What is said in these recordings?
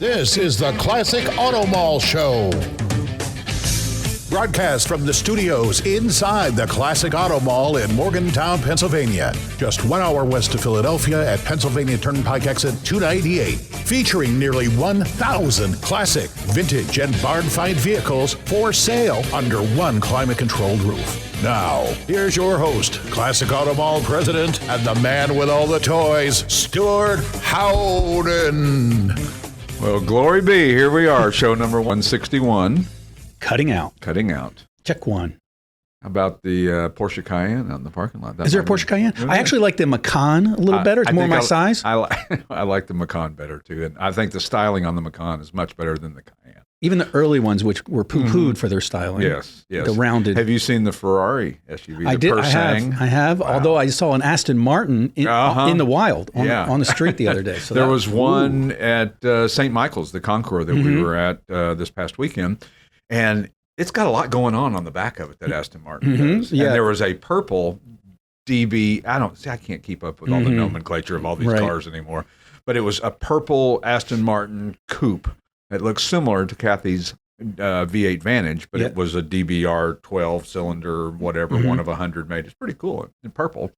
This is the Classic Auto Mall Show. Broadcast from the studios inside the Classic Auto Mall in Morgantown, Pennsylvania. Just 1 hour west of Philadelphia at Pennsylvania Turnpike exit 298. Featuring nearly 1,000 classic, vintage, and barn-find vehicles for sale under one climate-controlled roof. Now, here's your host, Classic Auto Mall president, and the man with all the toys, Stewart Howden. Well, glory be. Here we are, show number 161. Cutting out. Check one. How about the Porsche Cayenne on the parking lot? Is there a Porsche Cayenne? I actually like the Macan a little better. It's more my size. I like the Macan better, too. And I think the styling on the Macan is much better than the Cayenne. Even the early ones, which were poo-pooed for their styling. Yes. The rounded. Have you seen the Ferrari SUV? I did. I have. Wow. Although I saw an Aston Martin in the wild on the street the other day. So there was one at St. Michael's, the Concours that we were at this past weekend. And it's got a lot going on the back of it that Aston Martin does. Yeah. And there was a purple DB. I can't keep up with all the nomenclature of all these cars anymore. But it was a purple Aston Martin coupe. It looks similar to Kathy's V8 Vantage, but it was a DBR 12-cylinder, whatever, one of 100 made. It's pretty cool in purple.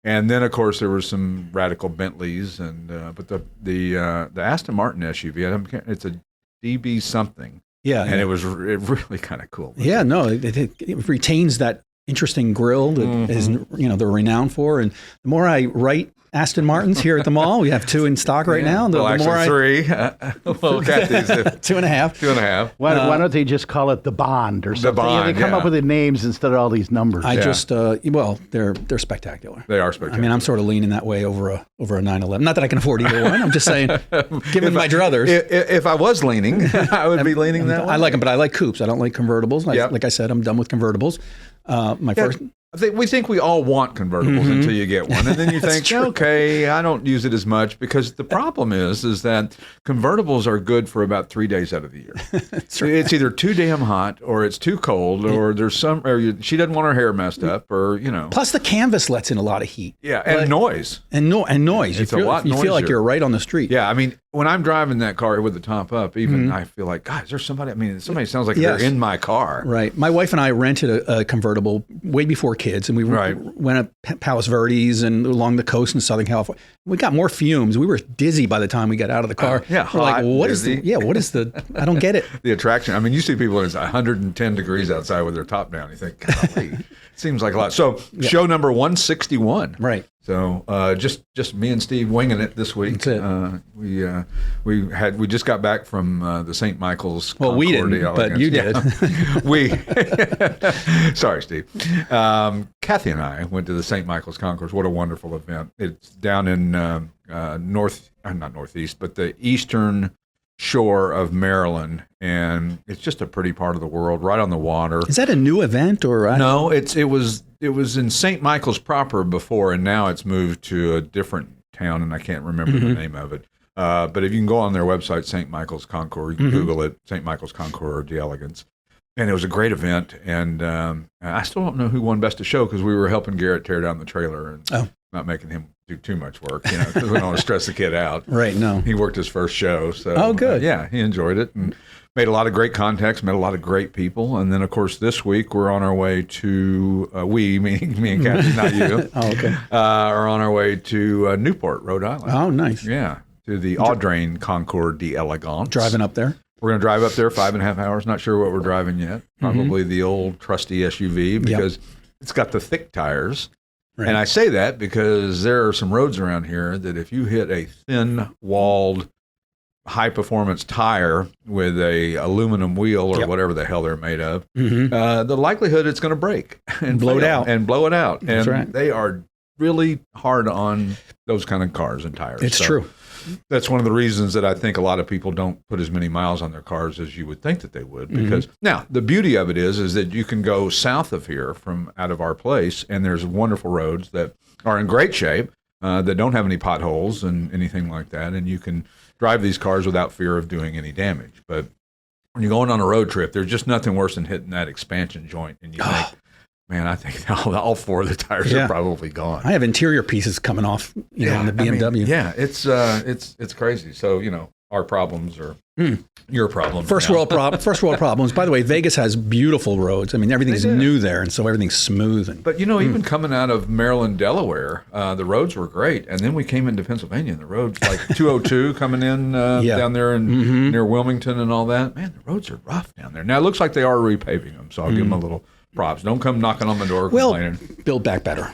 And then, of course, there were some radical Bentleys, but the Aston Martin SUV, it's a DB something. Yeah, and it really kind of cool. Yeah, no, it retains that interesting grille that is they're renowned for. And the more I write Aston Martins here at the mall, we have 2 in stock right now. The more 3. Well, Kathy's 2.5. 2.5. Why don't they just call it the Bond or something? The Bond, they come up with the names instead of all these numbers. They're spectacular. They are spectacular. I mean, I'm sort of leaning that way over a 911. Not that I can afford either one. I'm just saying, given my druthers. If I was leaning, I would be leaning that way. I like them, but I like coupes. I don't like convertibles. Like I said, I'm done with convertibles. We think we all want convertibles until you get one, and then you think, okay, I don't use it as much, because the problem is that convertibles are good for about 3 days out of the year. It's either too damn hot, or it's too cold, or there's she doesn't want her hair messed up, or Plus, the canvas lets in a lot of heat. Yeah, and noise. And noise. It's a lot noisier. You feel like you're right on the street. Yeah, I mean, when I'm driving that car with the top up, even I feel like, God, is there somebody? I mean, somebody sounds like they're in my car. Right. My wife and I rented a convertible way before kids, and we went up Palos Verdes and along the coast in Southern California. We got more fumes. We were dizzy by the time we got out of the car. We're like, what is the? I don't get it. The attraction. I mean, you see people when it's 110 degrees outside with their top down. You think, golly, it seems like a lot. So show number 161. Right. So just me and Steve winging it this week. That's it. We just got back from the St. Michael's. Well, we didn't, but you did. Sorry, Steve. Kathy and I went to the St. Michael's Concours. What a wonderful event! It's down in not northeast, but the eastern shore of Maryland, and it's just a pretty part of the world, right on the water. Is that a new event or? No, it was in St. Michael's proper before, and now it's moved to a different town, and I can't remember the name of it. But if you can go on their website, St. Michael's Concours, you can Google it, St. Michael's Concours d'Elegance. And it was a great event, and I still don't know who won Best of Show, because we were helping Garrett tear down the trailer and not making him do too much work, because we don't want to stress the kid out. Right, no. He worked his first show. So, oh, good. He enjoyed it and made a lot of great contacts, met a lot of great people. And then, of course, this week we're on our way to, meaning me and Kathy, not you, are on our way to Newport, Rhode Island. Oh, nice. Yeah, to the Audrain Concours d'Elegance. Driving up there? We're going to drive up there 5.5 hours. Not sure what we're driving yet. Probably the old trusty SUV, because it's got the thick tires. Right. And I say that because there are some roads around here that if you hit a thin-walled, high-performance tire with a aluminum wheel or whatever the hell they're made of, the likelihood it's going to break and blow it out. That's right. They are really hard on those kind of cars and tires. It's true. That's one of the reasons that I think a lot of people don't put as many miles on their cars as you would think that they would. Because now the beauty of it is that you can go south of here from out of our place, and there's wonderful roads that are in great shape, that don't have any potholes and anything like that, and you can drive these cars without fear of doing any damage. But when you're going on a road trip, there's just nothing worse than hitting that expansion joint, and you think, man, I think all 4 of the tires are probably gone. I have interior pieces coming off, on the BMW. I mean, it's crazy. So, our problems or your problems. First world problems. By the way, Vegas has beautiful roads. I mean, everything's new there, and so everything's smooth. But even coming out of Maryland, Delaware, the roads were great. And then we came into Pennsylvania, and the roads, like 202 coming in down there near Wilmington and all that. Man, the roads are rough down there. Now, it looks like they are repaving them, so I'll give them a little props. Don't come knocking on the door complaining. Build back better.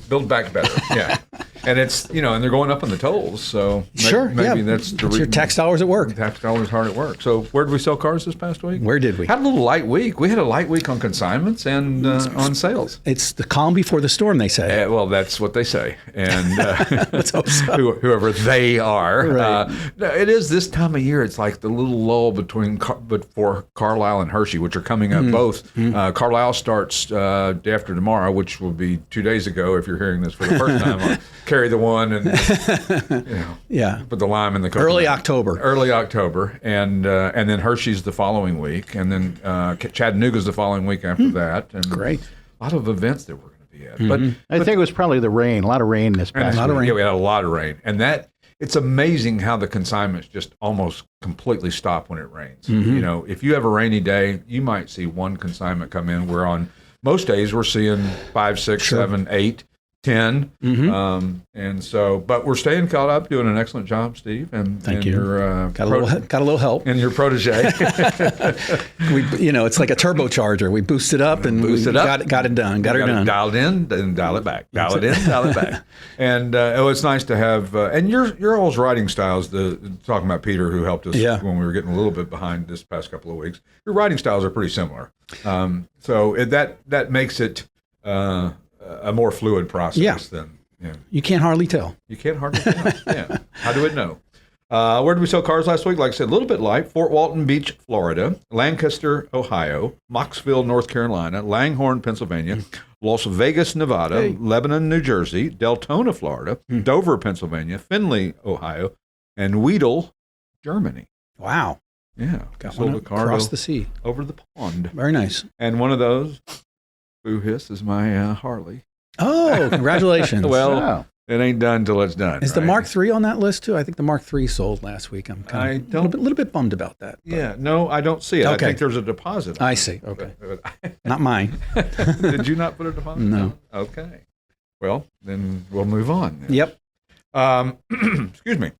Build back better, yeah. And it's, and they're going up on the tolls, so maybe that's your tax dollars at work. Tax dollars hard at work. So where did we sell cars this past week? Where did we? Had a little light week. We had a light week on consignments and on sales. It's the calm before the storm, they say. Well, that's what they say. And let's hope so. Whoever they are. Right. It is this time of year. It's like the little lull for Carlisle and Hershey, which are coming up both. Carlisle starts day after tomorrow, which will be 2 days ago if you're hearing this for the first time. I'll carry the one and put the lime in the coconut. Early October, and then Hershey's the following week, and then Chattanooga's the following week after that. And great, a lot of events that we're going to be at. But I think it was probably the rain. A lot of rain this past week. Yeah, we had a lot of rain, and it's amazing how the consignments just almost completely stop when it rains. If you have a rainy day, you might see one consignment come in. Where on most days we're seeing 5, 6, 7, 8. 10, and so, but we're staying caught up, doing an excellent job, Steve. And thank you. Your, got a little help, and your protege. It's like a turbocharger. We boost it up and got it done. Got her done. Dialed in, then dial it back. Dial it in, dial it back. And it's nice to have. And your all's writing styles. Talking about Peter, who helped us when we were getting a little bit behind this past couple of weeks. Your writing styles are pretty similar. So that makes it. A more fluid process than you can't hardly tell. You can't hardly tell. Yeah. How do it know? Where did we sell cars last week? Like I said, a little bit light. Fort Walton Beach, Florida, Lancaster, Ohio, Mocksville, North Carolina, Langhorne, Pennsylvania, Las Vegas, Nevada, Lebanon, New Jersey, Deltona, Florida, Dover, Pennsylvania, Findlay, Ohio, and Weedle, Germany. Wow. Yeah. Got one across the sea. Over the pond. Very nice. And one of those, Boo Hiss, is my Harley. Oh, congratulations. Well, it ain't done till it's done. Is the Mark III on that list too? I think the Mark III sold last week. I'm kind of a little bit bummed about that. But. Yeah, no, I don't see it. Okay. I think there's a deposit. I see. Okay. Not mine. Did you not put a deposit? No. Okay. Well, then we'll move on. Yep. Excuse me.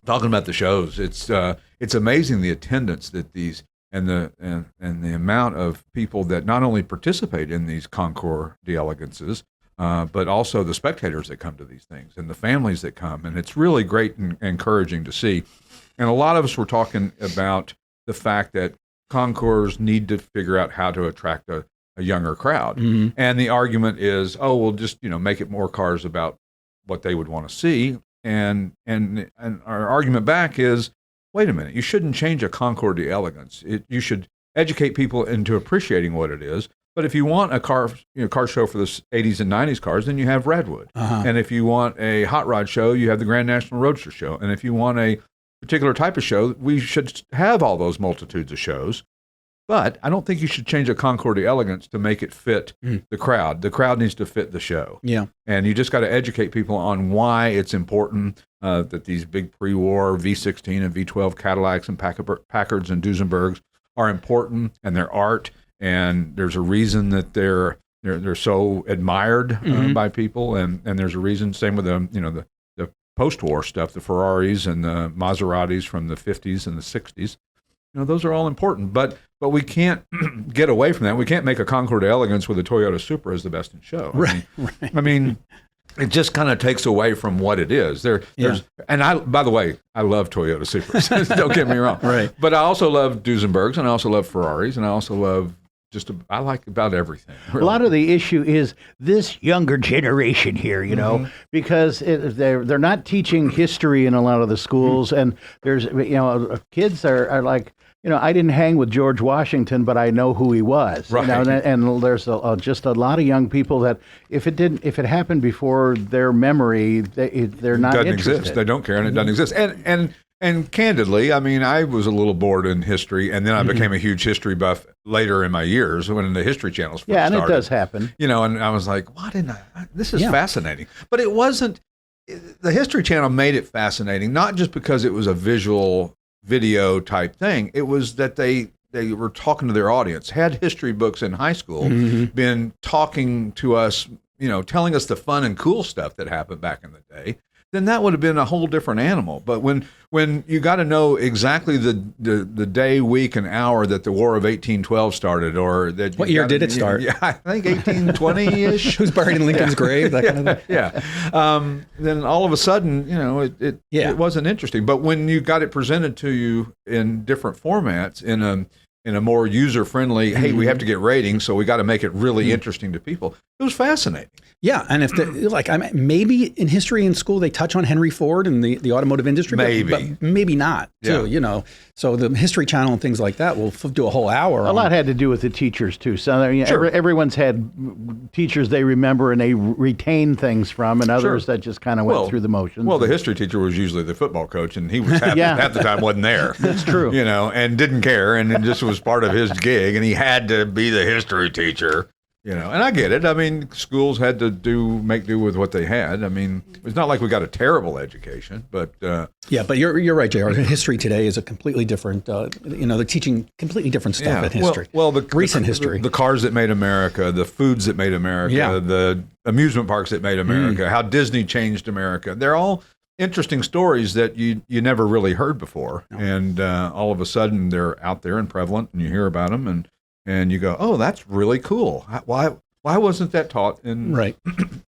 Talking about the shows, it's amazing the attendance that these and the amount of people that not only participate in these Concours d'Elegances, but also the spectators that come to these things and the families that come. And it's really great and encouraging to see. And a lot of us were talking about the fact that concours need to figure out how to attract a younger crowd. And the argument is, we'll just make it more cars about what they would want to see. And our argument back is, wait a minute, you shouldn't change a Concours d'Elegance. You should educate people into appreciating what it is. But if you want a car show for the 80s and 90s cars, then you have Redwood. And if you want a hot rod show, you have the Grand National Roadster show. And if you want a particular type of show, we should have all those multitudes of shows. But I don't think you should change a Concours d'Elegance to make it fit the crowd. The crowd needs to fit the show. Yeah. And you just got to educate people on why it's important that these big pre-war V16 and V12 Cadillacs and Packards and Duesenbergs are important, and they're art, and there's a reason that they're so admired by people, and there's a reason. Same with the post-war stuff, the Ferraris and the Maseratis from the 50s and the 60s. Those are all important, but we can't get away from that. We can't make a Concours d'Elegance with a Toyota Supra as the best in show. Right. I mean, it just kind of takes away from what it is. And by the way, I love Toyota Supras. Don't get me wrong. Right. But I also love Duesenbergs, and I also love Ferraris, and I also love I like about everything. Really. A lot of the issue is this younger generation here, because they're not teaching history in a lot of the schools, and there's kids are like, I didn't hang with George Washington, but I know who he was. Right. And there's just a lot of young people that if it happened before their memory, they're not doesn't interested. Exist. They don't care, and it doesn't exist. And candidly, I mean, I was a little bored in history, and then I became a huge history buff later in my years when the History Channels first started. Yeah, and it does happen. And I was like, why didn't I? This is fascinating. But it wasn't. The History Channel made it fascinating, not just because it was a visual video type thing. It was that they were talking to their audience, had history books in high school, been talking to us, telling us the fun and cool stuff that happened back in the day, then that would have been a whole different animal. But when you got to know exactly the day, week, and hour that the War of 1812 started, or that what year did it start? Yeah, I think 1820-ish. Who's buried in Lincoln's grave? That kind of thing. Yeah. Then all of a sudden, it wasn't interesting. But when you got it presented to you in different formats, in a more user-friendly, hey, we have to get ratings, so we got to make it really interesting to people. It was fascinating. Yeah, and if maybe in history in school they touch on Henry Ford and the automotive industry, but maybe not too. So the History Channel and things like that will do a whole hour. A lot had to do with the teachers too. So everyone's had teachers they remember and they retain things from, and others that just kind of went through the motions. Well, the history teacher was usually the football coach, and he was half the time wasn't there. That's true. And didn't care, and it just was part of his gig, and he had to be the history teacher. And I get it. I mean, schools had to make do with what they had. I mean, it's not like we got a terrible education, but but you're right, JR. History today is a completely different. They're teaching completely different stuff in history. Well, recent history, the cars that made America, the foods that made America, the amusement parks that made America, how Disney changed America. They're all interesting stories that you never really heard before, and all of a sudden they're out there and prevalent, and you hear about them and you go, oh, that's really cool. Why wasn't that taught in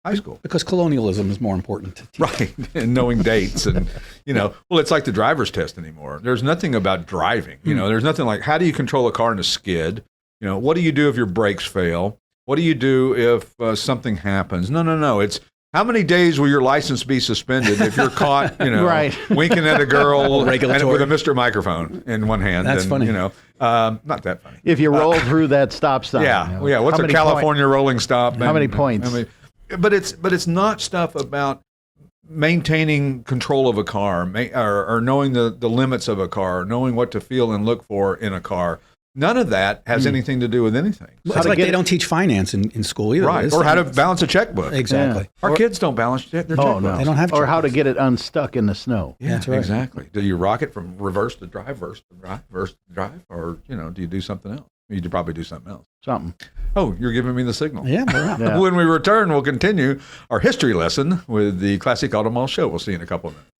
high school? Because colonialism is more important to teach. Right, and knowing dates and, it's like the driver's test anymore. There's nothing about driving. There's nothing like, how do you control a car in a skid? What do you do if your brakes fail? What do you do if something happens? No. It's how many days will your license be suspended if you're caught, winking at a girl with a Mr. Microphone in one hand? That's funny. Not that funny. If you roll through that stop sign. Yeah. What's a California rolling stop? How many points? But it's not stuff about maintaining control of a car or knowing the limits of a car, knowing what to feel and look for in a car. None of that has anything to do with anything. Well, it's like they don't teach finance in school either. Right, or how to balance a checkbook. Exactly. Yeah. Our kids don't balance their checkbooks. No. They don't have checkbooks. Or how to get it unstuck in the snow. Yeah, that's right. Exactly. Do you rock it from reverse to drive, reverse to drive, or, do you do something else? You'd probably do something else. Oh, you're giving me the signal. Yeah, we're out. When we return, we'll continue our history lesson with the Classic Auto Mall Show. We'll see you in a couple of minutes.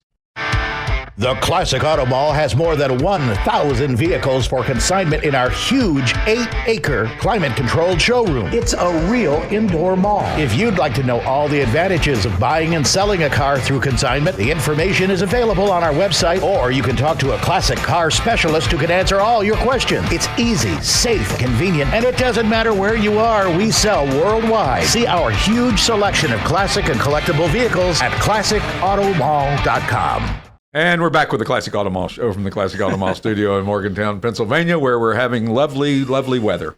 The Classic Auto Mall has more than 1,000 vehicles for consignment in our huge 8-acre climate-controlled showroom. It's a real indoor mall. If you'd like to know all the advantages of buying and selling a car through consignment, the information is available on our website, or you can talk to a classic car specialist who can answer all your questions. It's easy, safe, convenient, and it doesn't matter where you are. We sell worldwide. See our huge selection of classic and collectible vehicles at classicautomall.com. And we're back with the Classic Auto Mall Show from the Classic Auto Mall studio in Morgantown, Pennsylvania, where we're having lovely, lovely weather.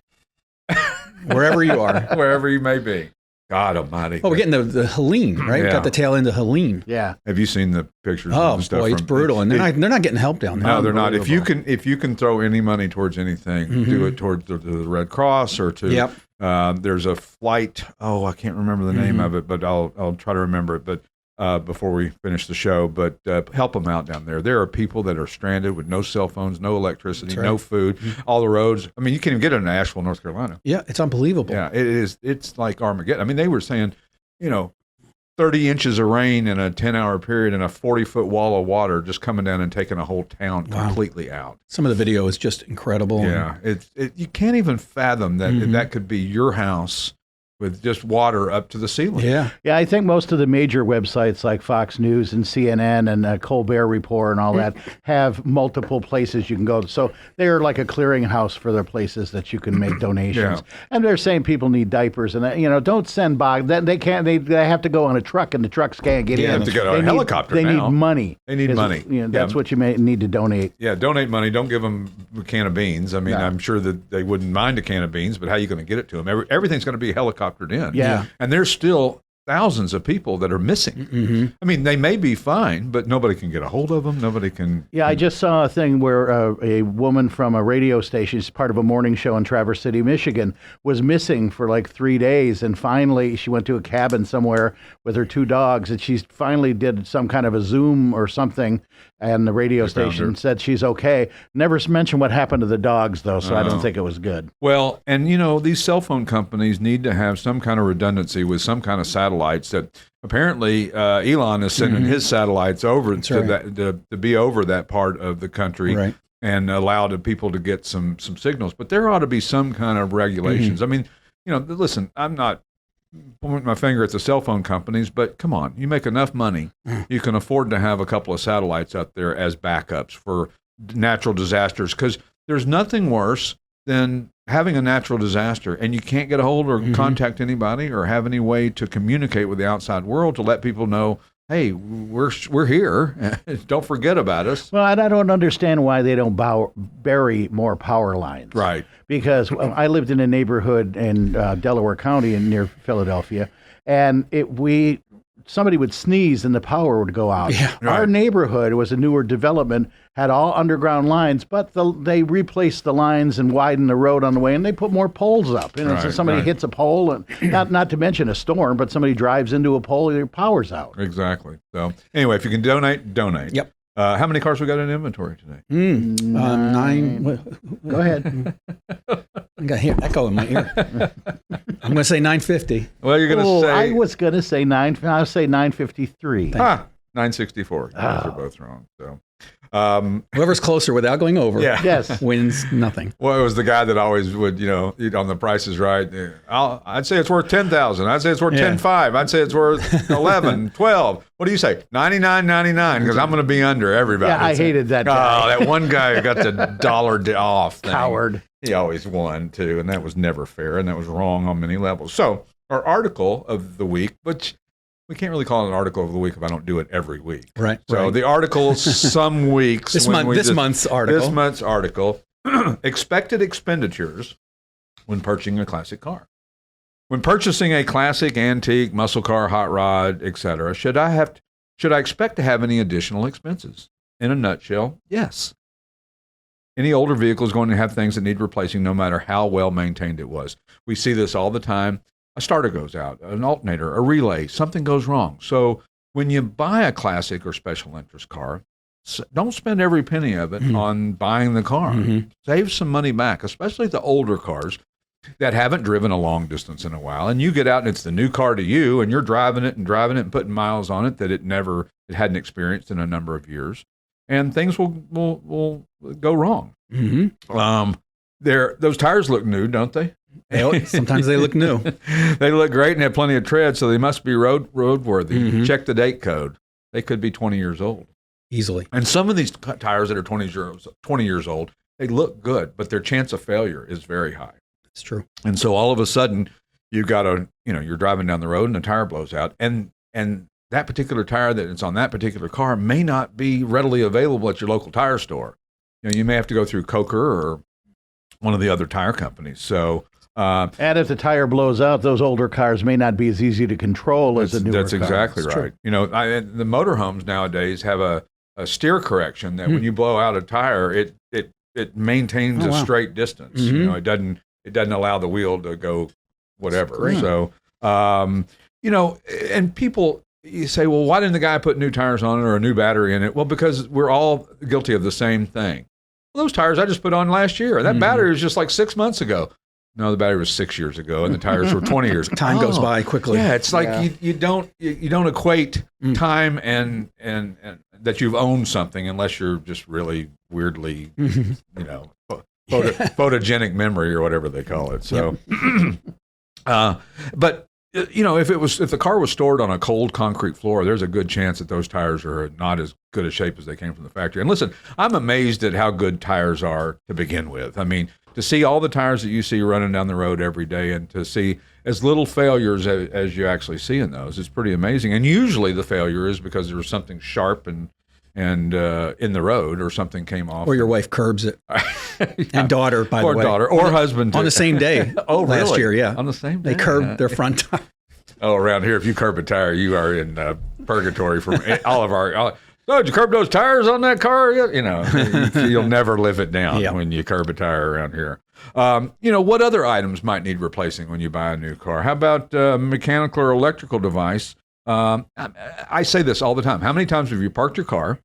Wherever you are. Wherever you may be. God almighty. Oh, we're getting the Helene, right? Yeah. We got the tail end of Helene. Yeah. Have you seen the pictures? Oh, and stuff boy, it's brutal. And they're not getting help down there. No, they're not. If you can throw any money towards anything, do it towards the Red Cross or to... Yep. There's a flight. Oh, I can't remember the name of it, but I'll try to remember it. But before we finish the show, but help them out down there. There are people that are stranded with no cell phones, no electricity, no food, all the roads. I mean, you can't even get in Asheville, North Carolina. Yeah, it's unbelievable. Yeah, it is. It's like Armageddon. I mean, they were saying, 30 inches of rain in a 10-hour period and a 40-foot wall of water just coming down and taking a whole town completely out. Some of the video is just incredible. Yeah, you can't even fathom that that could be your house with just water up to the ceiling. Yeah. Yeah, I think most of the major websites like Fox News and CNN and Colbert Report and all that have multiple places you can go. So they're like a clearinghouse for the places that you can make donations. Yeah. And they're saying people need diapers and don't send they can't. They have to go on a truck and the trucks can't get in. They have to go on a helicopter. They need money. They need money. That's what you may need to donate. Yeah, donate money. Don't give them a can of beans. I mean, I'm sure that they wouldn't mind a can of beans, but how are you going to get it to them? Everything's going to be helicoptered in. Yeah. And there's still thousands of people that are missing. I mean, they may be fine, but nobody can get a hold of them. Nobody can. Yeah, I just saw a thing where a woman from a radio station, she's part of a morning show in Traverse City, Michigan, was missing for like 3 days. And finally, she went to a cabin somewhere with her 2 dogs. And she finally did some kind of a Zoom or something. And the radio station said she's okay. Never mentioned what happened to the dogs, though, so I don't think it was good. Well, and these cell phone companies need to have some kind of redundancy with some kind of satellites that apparently Elon is sending his satellites over to be over that part of the country and allow the people to get some signals. But there ought to be some kind of regulations. I mean, listen, I'm not pointing my finger at the cell phone companies, but come on, you make enough money, you can afford to have a couple of satellites out there as backups for natural disasters, because there's nothing worse than having a natural disaster and you can't get a hold or contact anybody or have any way to communicate with the outside world to let people know, hey, we're here. Don't forget about us. Well, and I don't understand why they don't bury more power lines. Right. Because I lived in a neighborhood in Delaware County near Philadelphia, and somebody would sneeze and the power would go out. Yeah, Our neighborhood was a newer development, had all underground lines, but they replaced the lines and widened the road on the way, and they put more poles up. So somebody hits a pole, and not to mention a storm, but somebody drives into a pole, their power's out. Exactly. So anyway, if you can donate. Yep. How many cars we got in inventory today? 9. Go ahead. I got here echo in my ear. I'm going to say 950. Well, you're going to say. I was going to say 953. 964. You guys are both wrong. So. Whoever's closer without going over yes. wins nothing. Well, it was the guy that always would, on the Price is Right. I'd say it's worth $10,000. I'd say it's worth $10,500. I'd say it's worth $11,000, $12,000. What do you say? $99.99, because I'm going to be under everybody. Yeah, I hated that guy. Oh, that one guy who got the $1 off thing. Coward. He always won too, and that was never fair, and that was wrong on many levels. So our article of the week, which we can't really call it an article of the week if I don't do it every week. Right. So the article some weeks. This month's article. Expected expenditures when purchasing a classic car. When purchasing a classic, antique, muscle car, hot rod, etc., should I expect to have any additional expenses? In a nutshell, yes. Any older vehicle is going to have things that need replacing no matter how well maintained it was. We see this all the time. A starter goes out, an alternator, a relay, something goes wrong. So when you buy a classic or special interest car, don't spend every penny of it on buying the car. Save some money back, especially the older cars that haven't driven a long distance in a while. And you get out and it's the new car to you, and you're driving it and putting miles on it that it hadn't experienced in a number of years. And things will go wrong. Those tires look new, don't they? Sometimes they look new. They look great and have plenty of tread, so they must be roadworthy. Check the date code. They could be 20 years old. Easily. And some of these tires that are 20 years old, they look good, but their chance of failure is very high. It's true. And so all of a sudden, you've got you're driving down the road and the tire blows out, and that particular tire that is on that particular car may not be readily available at your local tire store. You may have to go through Coker or one of the other tire companies. So, and if the tire blows out, those older cars may not be as easy to control as a newer car. That's exactly right. The motorhomes nowadays have a steer correction that when you blow out a tire, it maintains a straight distance. It doesn't allow the wheel to go whatever. So, and people. You say, well, why didn't the guy put new tires on it or a new battery in it? Well, because we're all guilty of the same thing. Well, those tires I just put on last year. That battery was just like 6 months ago. No, the battery was 6 years ago, and the tires were 20 years ago. Time goes by quickly. Yeah, it's like you don't equate time and that you've owned something unless you're just really weirdly, photogenic memory or whatever they call it. So, but. If the car was stored on a cold concrete floor, there's a good chance that those tires are not as good a shape as they came from the factory. And listen, I'm amazed at how good tires are to begin with. I mean, to see all the tires that you see running down the road every day and to see as little failures as you actually see in those, it's pretty amazing. And usually the failure is because there was something sharp and in the road or something came off. Or your wife curbs it. And daughter, by the way. Or daughter, or husband. On the same day. Oh, really? Last year, yeah. On the same day. They curbed their front tire. Oh, around here, if you curb a tire, you are in purgatory from all of our. So did you curb those tires on that car? You know, you'll never live it down when you curb a tire around here. You know, what other items might need replacing when you buy a new car? How about mechanical or electrical device? I say this all the time. How many times have you parked your car,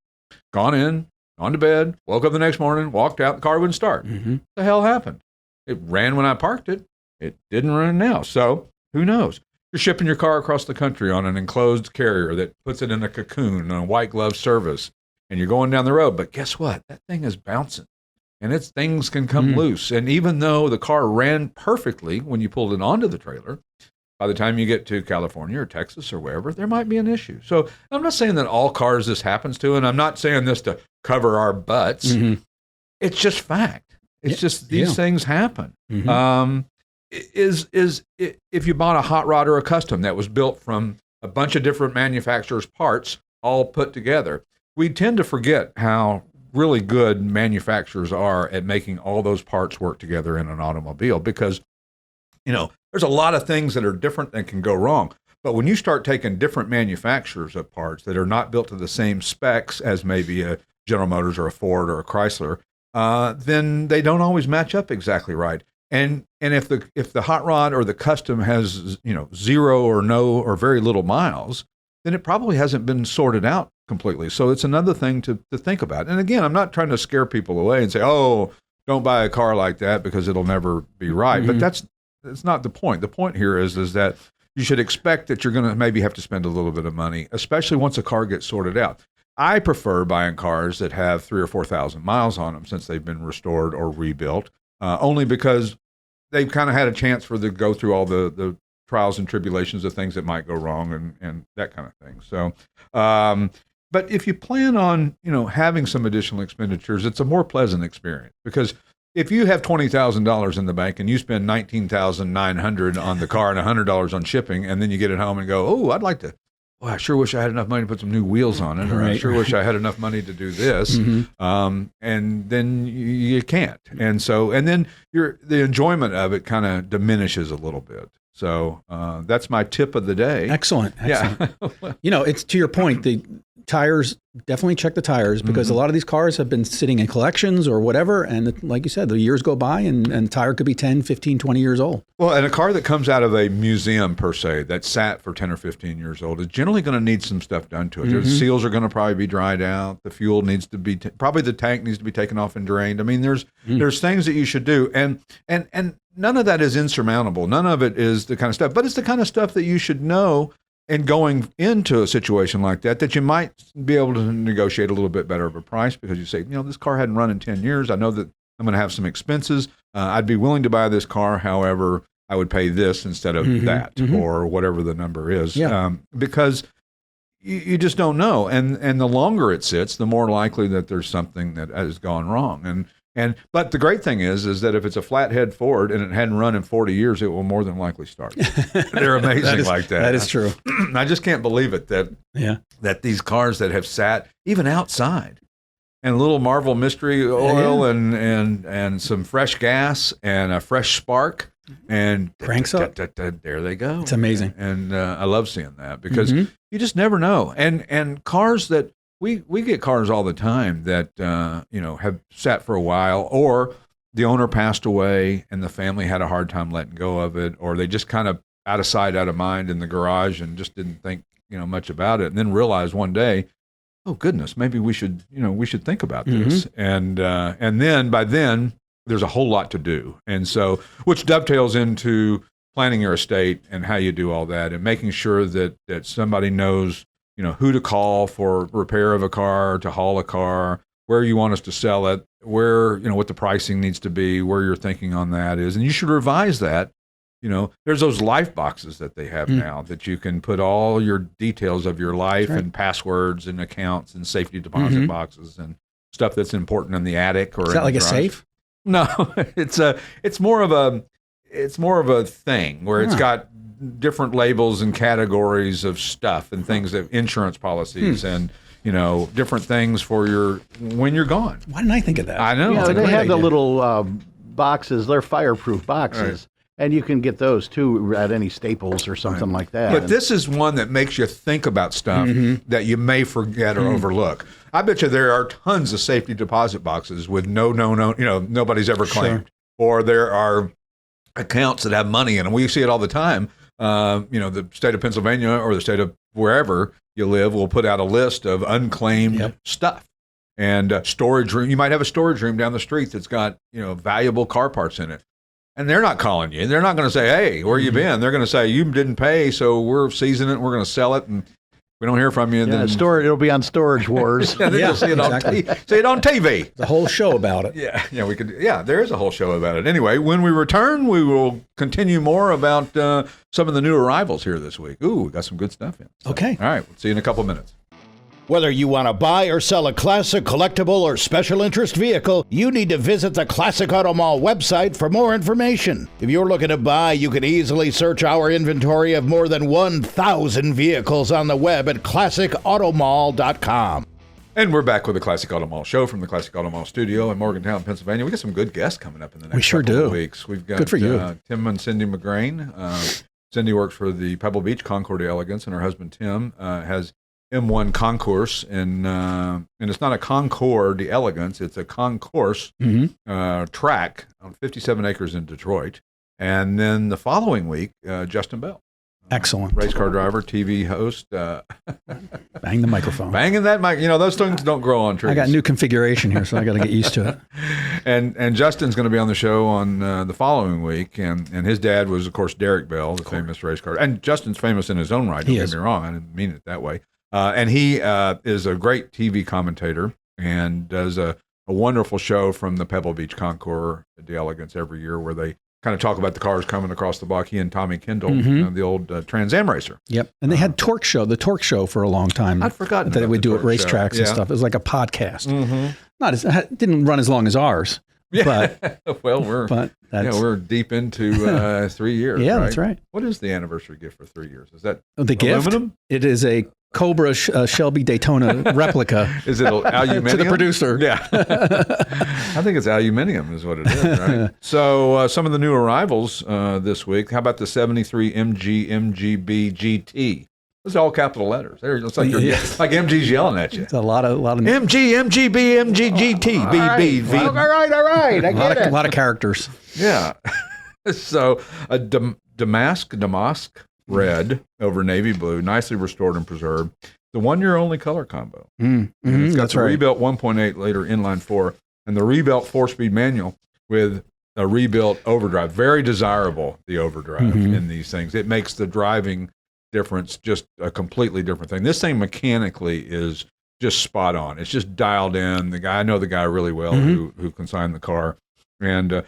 gone in, gone to bed, woke up the next morning, walked out, the car wouldn't start? What the hell happened? It ran when I parked it. It didn't run now. So who knows? You're shipping your car across the country on an enclosed carrier that puts it in a cocoon on a white glove service, and you're going down the road. But guess what? That thing is bouncing, and things can come loose. And even though the car ran perfectly when you pulled it onto the trailer, by the time you get to California or Texas or wherever, there might be an issue. So I'm not saying that all cars this happens to, and I'm not saying this to cover our butts. It's just fact. It's just these things happen. If you bought a hot rod or a custom that was built from a bunch of different manufacturers' parts all put together, we tend to forget how really good manufacturers are at making all those parts work together in an automobile, because, you know, there's a lot of things that are different that can go wrong. But when you start taking different manufacturers of parts that are not built to the same specs as maybe a General Motors or a Ford or a Chrysler, then they don't always match up exactly right. And if the hot rod or the custom has, you know, 0 or no or very little miles, then it probably hasn't been sorted out completely. So it's another thing to think about. And again, I'm not trying to scare people away and say, oh, don't buy a car like that because it'll never be right. But that's not the point. The point here is that you should expect that you're going to maybe have to spend a little bit of money, especially once a car gets sorted out. I prefer buying cars that have 3,000 or 4,000 miles on them since they've been restored or rebuilt, only because they've kind of had a chance for to go through all the trials and tribulations of things that might go wrong and that kind of thing. So, but if you plan on, you know, having some additional expenditures, it's a more pleasant experience, because if you have $20,000 in the bank and you spend $19,900 on the car and $100 on shipping, and then you get it home and go, oh, I'd like to. Well, I sure wish I had enough money to put some new wheels on it, or I sure wish I had enough money to do this. And then you can't. And then the enjoyment of it kind of diminishes a little bit. So that's my tip of the day. Excellent. Yeah. You know, it's to your point, the tires, definitely check the tires, because a lot of these cars have been sitting in collections or whatever. And like you said, the years go by and the tire could be 10, 15, 20 years old. Well, and a car that comes out of a museum per se that sat for 10 or 15 years old is generally going to need some stuff done to it. The seals are going to probably be dried out. The fuel needs to be, probably the tank needs to be taken off and drained. I mean, there's things that you should do. And none of that is insurmountable. None of it is the kind of stuff, but it's the kind of stuff that you should know. And going into a situation like that you might be able to negotiate a little bit better of a price, because you say, you know, this car hadn't run in 10 years. I know that I'm going to have some expenses. I'd be willing to buy this car. However, I would pay this instead of that, or whatever the number is, because you just don't know. And the longer it sits, the more likely that there's something that has gone wrong. But the great thing is that if it's a flathead Ford and it hadn't run in 40 years, it will more than likely start. They're amazing like that. That is true. I just can't believe it that these cars that have sat even outside, and a little Marvel Mystery Oil and some fresh gas and a fresh spark and cranks up. There they go. It's amazing. And I love seeing that, because you just never know. And cars that we get cars all the time that you know, have sat for a while, or the owner passed away and the family had a hard time letting go of it, or they just kind of out of sight, out of mind in the garage and just didn't think, you know, much about it, and then realized one day, oh goodness, maybe we should think about this. And then by then there's a whole lot to do, and so which dovetails into planning your estate and how you do all that, and making sure that somebody knows, you know, who to call for repair of a car, to haul a car, where you want us to sell it, where, you know, what the pricing needs to be, where your thinking on that is. And you should revise that. You know, there's those life boxes that they have now that you can put all your details of your life and passwords and accounts and safety deposit boxes and stuff that's important in the attic. Or is that like a safe? No, it's more of a thing where it's got different labels and categories of stuff and things, that insurance policies and, you know, different things for when you're gone. Why didn't I think of that? I know. They have the little boxes. They're fireproof boxes. And you can get those too at any Staples or something like that. But this is one that makes you think about stuff that you may forget or overlook. I bet you there are tons of safety deposit boxes with nobody's ever claimed. Or there are accounts that have money in them. We see it all the time. The state of Pennsylvania or the state of wherever you live will put out a list of unclaimed stuff. And storage room. You might have a storage room down the street that's got valuable car parts in it. And they're not calling you. They're not going to say, "Hey, where you been?" They're going to say, "You didn't pay, so we're seizing it. We're going to sell it, and we don't hear from you." And then it'll be on Storage Wars. And then you'll see it on TV. The whole show about it. We could. Yeah, there is a whole show about it. Anyway, when we return, we will continue more about some of the new arrivals here this week. Ooh, we got some good stuff in. So, okay. All right. We'll see you in a couple of minutes. Whether you want to buy or sell a classic, collectible, or special interest vehicle, you need to visit the Classic Auto Mall website for more information. If you're looking to buy, you can easily search our inventory of more than 1,000 vehicles on the web at classicautomall.com. And we're back with the Classic Auto Mall show from the Classic Auto Mall studio in Morgantown, Pennsylvania. We got some good guests coming up in the next couple of weeks. We've got good for you. Tim and Cindy McGrain. Cindy works for the Pebble Beach Concours Attendance, and her husband Tim has M1 Concours, and it's not a Concours d'Elegance, it's a concourse track on 57 acres in Detroit. And then the following week, Justin Bell. Excellent. Race car driver, TV host. Bang the microphone. Banging that mic. Those things don't grow on trees. I got new configuration here, so I got to get used to it. And Justin's going to be on the show on the following week. And his dad was, of course, Derek Bell, the famous race car. And Justin's famous in his own right. Don't get me wrong. I didn't mean it that way. And he is a great TV commentator and does a wonderful show from the Pebble Beach Concours d'Elegance every year where they kind of talk about the cars coming across the block. He and Tommy Kendall, the old Trans Am racer. Yep. And they had the Torque Show for a long time. I'd forgotten that they would do at racetracks and stuff. It was like a podcast. It didn't run as long as ours. Yeah. But, well, we're deep into 3 years. Yeah, right? That's right. What is the anniversary gift for 3 years? Is that the aluminum? Gift? It is a Cobra Shelby Daytona replica. Is it aluminium? To the producer. Yeah. I think it's aluminium is what it is, right? So some of the new arrivals this week. How about the 73 MG MGB GT? Those are all capital letters. It's like, like MG's yelling at you. It's a lot of MG, MGB, MG, GT, BB, V. All right. I get it. A lot of characters. Yeah. So a damask red over navy blue, nicely restored and preserved. The 1 year only color combo. It's got the rebuilt 1.8 liter inline four and the rebuilt 4-speed manual with a rebuilt overdrive. Very desirable, the overdrive in these things. It makes the driving difference just a completely different thing. This thing mechanically is just spot on. It's just dialed in. I know the guy really well who consigned the car. And,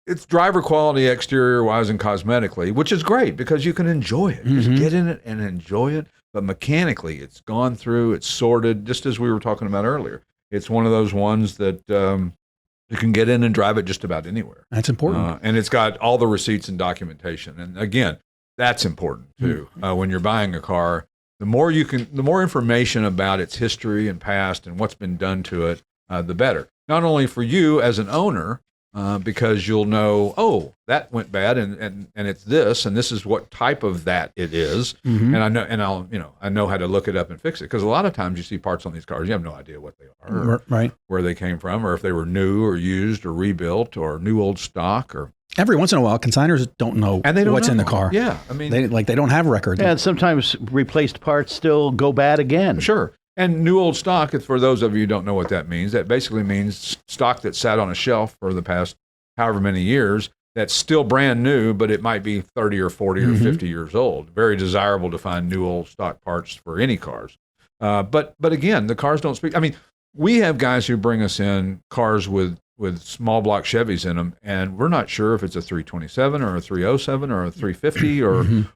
it's driver quality exterior wise and cosmetically, which is great because you can enjoy it. Just get in it and enjoy it. But mechanically, it's gone through, it's sorted, just as we were talking about earlier. It's one of those ones that you can get in and drive it just about anywhere. That's important. And it's got all the receipts and documentation. And again, that's important too. When you're buying a car, the more information about its history and past and what's been done to it, the better. Not only for you as an owner, because you'll know, that went bad, and it's this, and this is what type of that it is, and I know how to look it up and fix it. Because a lot of times you see parts on these cars, you have no idea what they are, right? Where they came from, or if they were new or used or rebuilt or new old stock. Or every once in a while, consigners don't know what's in the car. Yeah, I mean, they don't have record. Yeah, and sometimes replaced parts still go bad again. Sure. And new old stock, for those of you who don't know what that means, that basically means stock that sat on a shelf for the past however many years that's still brand new, but it might be 30 or 40 or 50 years old. Very desirable to find new old stock parts for any cars. But again, the cars don't speak. I mean, we have guys who bring us in cars with small block Chevys in them, and we're not sure if it's a 327 or a 307 or a 350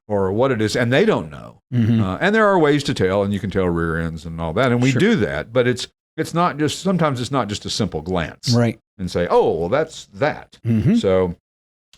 or what it is, and they don't know. And there are ways to tell, and you can tell rear ends and all that, and we do that. But it's not just, sometimes it's not just a simple glance, right? And say, oh, well, that's that. So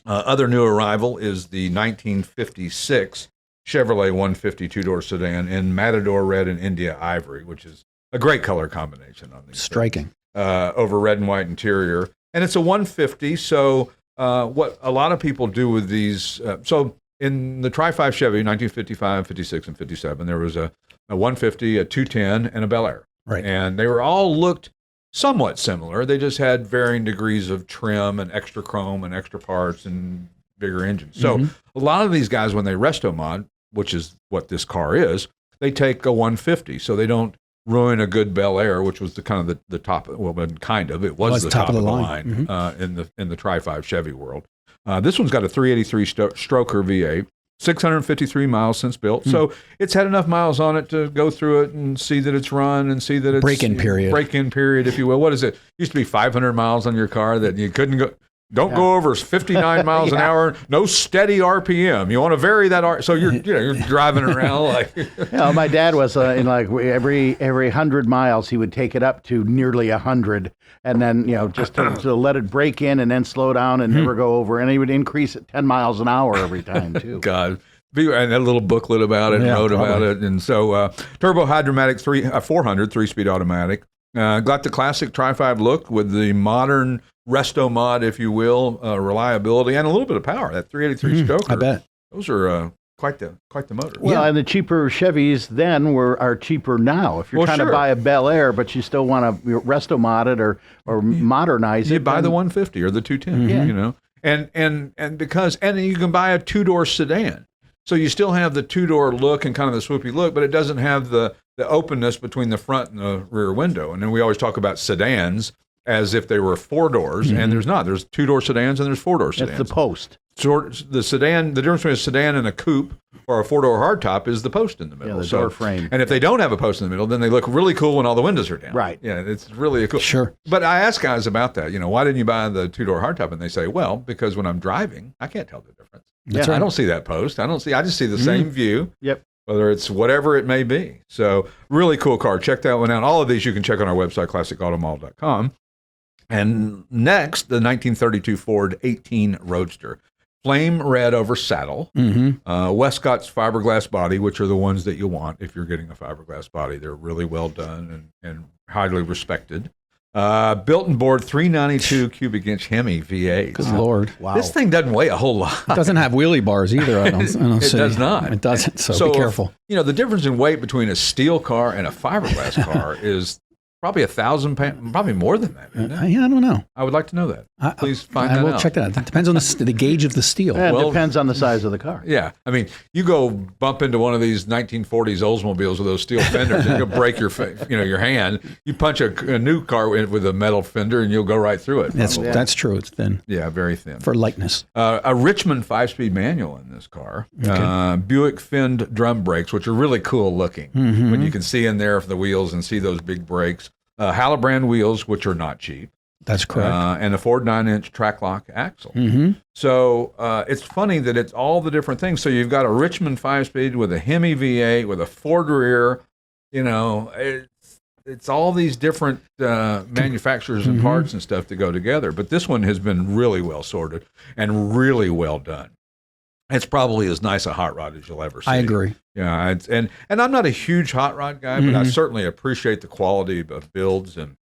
other new arrival is the 1956 Chevrolet 150 two-door sedan in Matador Red and India Ivory, which is a great color combination on these. Striking. Over red and white interior. And it's a 150, so what a lot of people do with these, so in the Tri-5 Chevy, 1955, 56, and 57, there was a 150, a 210, and a Bel Air. Right. And they were all looked somewhat similar. They just had varying degrees of trim and extra chrome and extra parts and bigger engines. So a lot of these guys, when they resto mod, which is what this car is, they take a 150. So they don't ruin a good Bel Air, which was the kind of the top. Well, kind of. It was the top of the line in the Tri-5 Chevy world. This one's got a 383 stroker V8, 653 miles since built. So it's had enough miles on it to go through it and see that it's run and see that it's break-in period, if you will. What is it? Used to be 500 miles on your car that you couldn't go. Don't go over 59 miles an hour. No steady RPM. You want to vary that so you're driving around like. My dad was in like every 100 miles he would take it up to nearly 100, and then just to let it break in and then slow down and never go over, and he would increase it 10 miles an hour every time too. God. And a little booklet about it, wrote about it, and so turbo hydromatic 400 3-speed automatic. Got the classic Tri-5 look with the modern resto mod, if you will, reliability and a little bit of power. That 383 stroker. I bet those are quite the motor. Well, and the cheaper Chevys then are cheaper now. If you're trying to buy a Bel Air, but you still want to resto mod it or modernize it, you buy the 150 or the 210. And because you can buy a 2-door sedan. So you still have the 2-door look and kind of the swoopy look, but it doesn't have the openness between the front and the rear window. And then we always talk about sedans as if they were 4 doors, and there's not. There's 2-door sedans and there's 4-door sedans. It's the post. The sedan, the difference between a sedan and a coupe or a 4-door hardtop is the post in the middle. Yeah, the door frame. And if they don't have a post in the middle, then they look really cool when all the windows are down. Right. Yeah, it's really cool. Sure. But I ask guys about that. Why didn't you buy the 2-door hardtop? And they say, well, because when I'm driving, I can't tell the difference. That's right. I don't see that post. I just see the same view. Yep. Whether it's whatever it may be. So really cool car. Check that one out. All of these you can check on our website, classicautomall.com. And next, the 1932 Ford 18 Roadster. Flame red over saddle. Westcott's fiberglass body, which are the ones that you want if you're getting a fiberglass body. They're really well done and highly respected. Built and bored 392 cubic inch Hemi V8. Good Lord. Wow. This thing doesn't weigh a whole lot. It doesn't have wheelie bars either, I don't see. It does not. It doesn't, so be careful. The difference in weight between a steel car and a fiberglass car is probably 1,000 pounds, probably more than that. I don't know. I would like to know that. Please find that out. I will check that out. It depends on the gauge of the steel. Yeah, it depends on the size of the car. Yeah. I mean, you go bump into one of these 1940s Oldsmobiles with those steel fenders, and you'll break your hand. You punch a new car with a metal fender, and you'll go right through it. That's true. It's thin. Yeah, very thin. For lightness. A Richmond 5-speed manual in this car. Okay. Buick finned drum brakes, which are really cool looking. When you can see in there for the wheels and see those big brakes. Hallebrand wheels, which are not cheap. That's correct. And a Ford 9-inch track lock axle. So it's funny that it's all the different things. So you've got a Richmond 5-speed with a Hemi V8 with a Ford rear. It's all these different manufacturers and parts and stuff that go together. But this one has been really well sorted and really well done. It's probably as nice a hot rod as you'll ever see. I agree. Yeah, and I'm not a huge hot rod guy, but I certainly appreciate the quality of builds and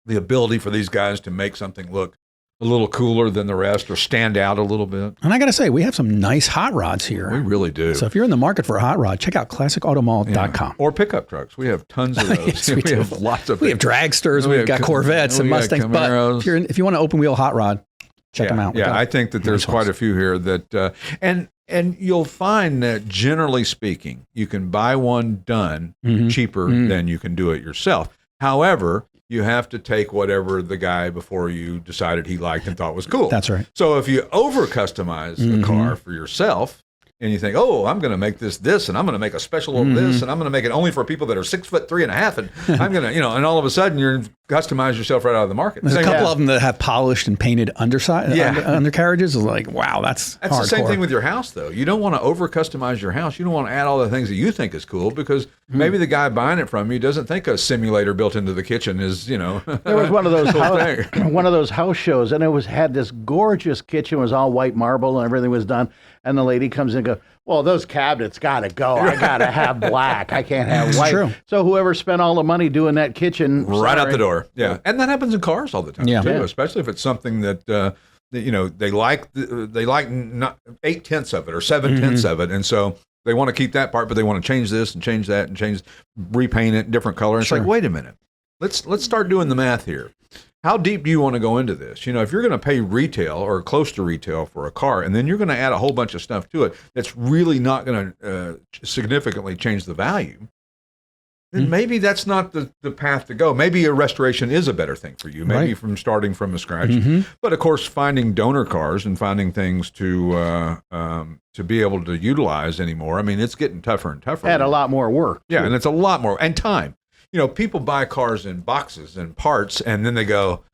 the ability for these guys to make something look a little cooler than the rest or stand out a little bit. And I got to say, we have some nice hot rods here. We really do. So if you're in the market for a hot rod, check out classicautomall.com. Yeah. Or pickup trucks. We have tons of those. Yes, we have lots of. We have dragsters. We've got Corvettes and Mustangs. But if you want an open wheel hot rod, check them out. Yeah, I think that there's quite a few here that, and you'll find that generally speaking, you can buy one done cheaper than you can do it yourself. However, you have to take whatever the guy before you decided he liked and thought was cool. That's right. So if you over customize the car for yourself, and you think, oh, I'm going to make this, and I'm going to make a special of this, and I'm going to make it only for people that are 6'3.5", and I'm going to, and all of a sudden you're customize yourself right out of the market. There's a couple of them that have polished and painted undercarriages. Like, wow, that's hardcore. The same thing with your house, though. You don't want to over customize your house. You don't want to add all the things that you think is cool because maybe the guy buying it from you doesn't think a simulator built into the kitchen is, There was one of those house shows, and it had this gorgeous kitchen, was all white marble, and everything was done. And the lady comes in and goes, well, those cabinets got to go. I got to have black. I can't have white. True. So whoever spent all the money doing that kitchen. Right out the door. Yeah. And that happens in cars all the time, too, especially if it's something that they like not 8/10 of it or 7/10 of it, and so they want to keep that part, but they want to change this and change that and repaint it different color. And it's like, wait a minute, let's start doing the math here. How deep do you want to go into this? If you're going to pay retail or close to retail for a car, and then you're going to add a whole bunch of stuff to it that's really not going to significantly change the value, then maybe that's not the path to go. Maybe a restoration is a better thing for you, maybe from starting from scratch. But of course, finding donor cars and finding things to be able to utilize anymore, I mean, it's getting tougher and tougher. And a lot more work. Yeah, and it's a lot more, and time. People buy cars in boxes and parts, and then they go,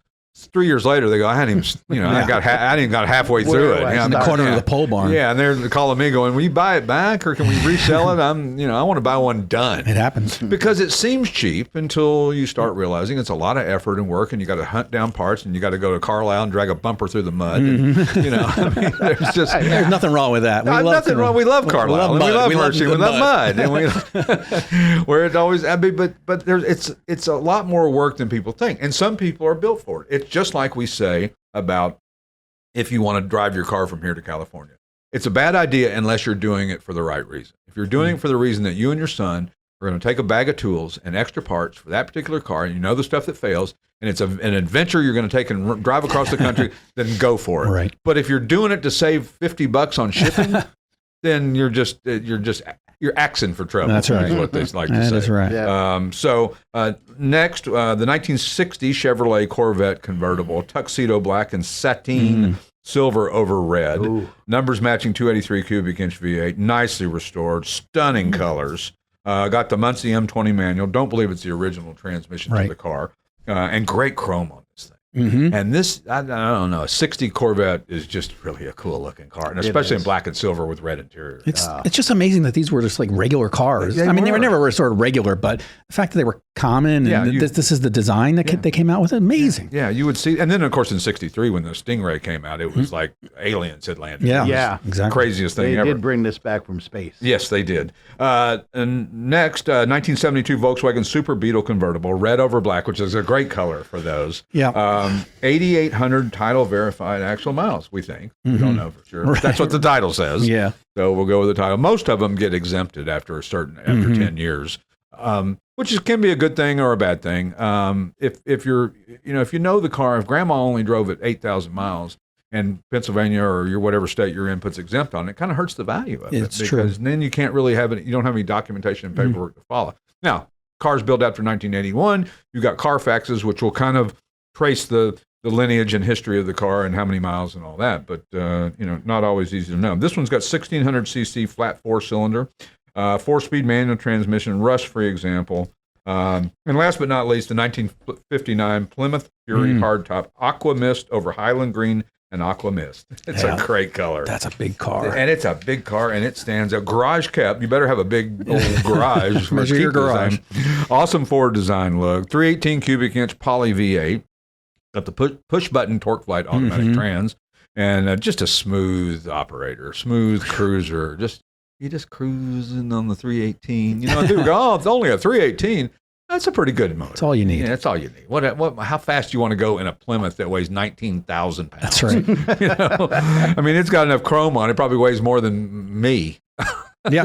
3 years later, they go, I hadn't even, I hadn't even got halfway through it. In the corner of the pole barn. Yeah, and they're calling me going, will you buy it back, or can we resell it? I want to buy one done. It happens. Because it seems cheap until you start realizing it's a lot of effort and work, and you got to hunt down parts, and you got to go to Carlisle and drag a bumper through the mud. And, there's nothing wrong with that. Nothing wrong. We love Carlisle. We love Hershey. We love mud. And where it always, but it's a lot more work than people think. And some people are built for it. It's just like we say about if you want to drive your car from here to California. It's a bad idea unless you're doing it for the right reason. If you're doing it for the reason that you and your son are going to take a bag of tools and extra parts for that particular car, and you know the stuff that fails, and it's an adventure you're going to take and drive across the country, then go for it. Right. But if you're doing it to save $50 on shipping, then you're axing for trouble. That's right. Is what they like to say. That's right. Yeah. Next, the 1960 Chevrolet Corvette convertible, tuxedo black and sateen silver over red. Ooh. Numbers matching 283 cubic inch V8, nicely restored, stunning colors. Got the Muncie M20 manual. Don't believe it's the original transmission to the car. And great chrome on this thing. And this, I don't know, a 60 Corvette is just really a cool looking car, and especially in black and silver with red interior. It's just amazing that these were just like regular cars. They were never sort of regular, but the fact that they were common and this is the design that they came out with, amazing. Yeah, you would see. And then, of course, in 63, when the Stingray came out, it was like aliens had landed. Yeah, exactly. Craziest thing ever. They did bring this back from space. Yes, they did. And next, 1972 Volkswagen Super Beetle convertible, red over black, which is a great color for those. Yeah. 8,800 title verified actual miles, we think. We don't know for sure. But that's what the title says. Yeah. So we'll go with the title. Most of them get exempted after 10 years, which can be a good thing or a bad thing. If you're, if you know the car, if grandma only drove it 8,000 miles and Pennsylvania or your whatever state you're in puts exempt on it, kind of hurts the value of it. It's true. Because then you can't really have it. You don't have any documentation and paperwork to follow. Now, cars built after 1981, you've got Carfaxes, which will kind of trace the lineage and history of the car and how many miles and all that, but not always easy to know. This one's got 1,600 cc flat 4-cylinder, 4-speed manual transmission, rust-free example, and last but not least, the 1959 Plymouth Fury hardtop Aqua Mist over Highland Green and Aqua Mist. It's a great color. That's a big car, and it's a big car, and it stands out. Garage kept. You better have a big old garage. Measure your garage. Awesome Ford design look. 318 cubic inch poly V8. Got the push button torque flight automatic trans, and just a smooth operator, smooth cruiser. You just cruising on the 318. People go, it's only a 318. That's a pretty good motor. That's all you need. Yeah, that's all you need. How fast do you want to go in a Plymouth that weighs 19,000 pounds? That's right. I mean, it's got enough chrome on it. Probably weighs more than me. Yeah,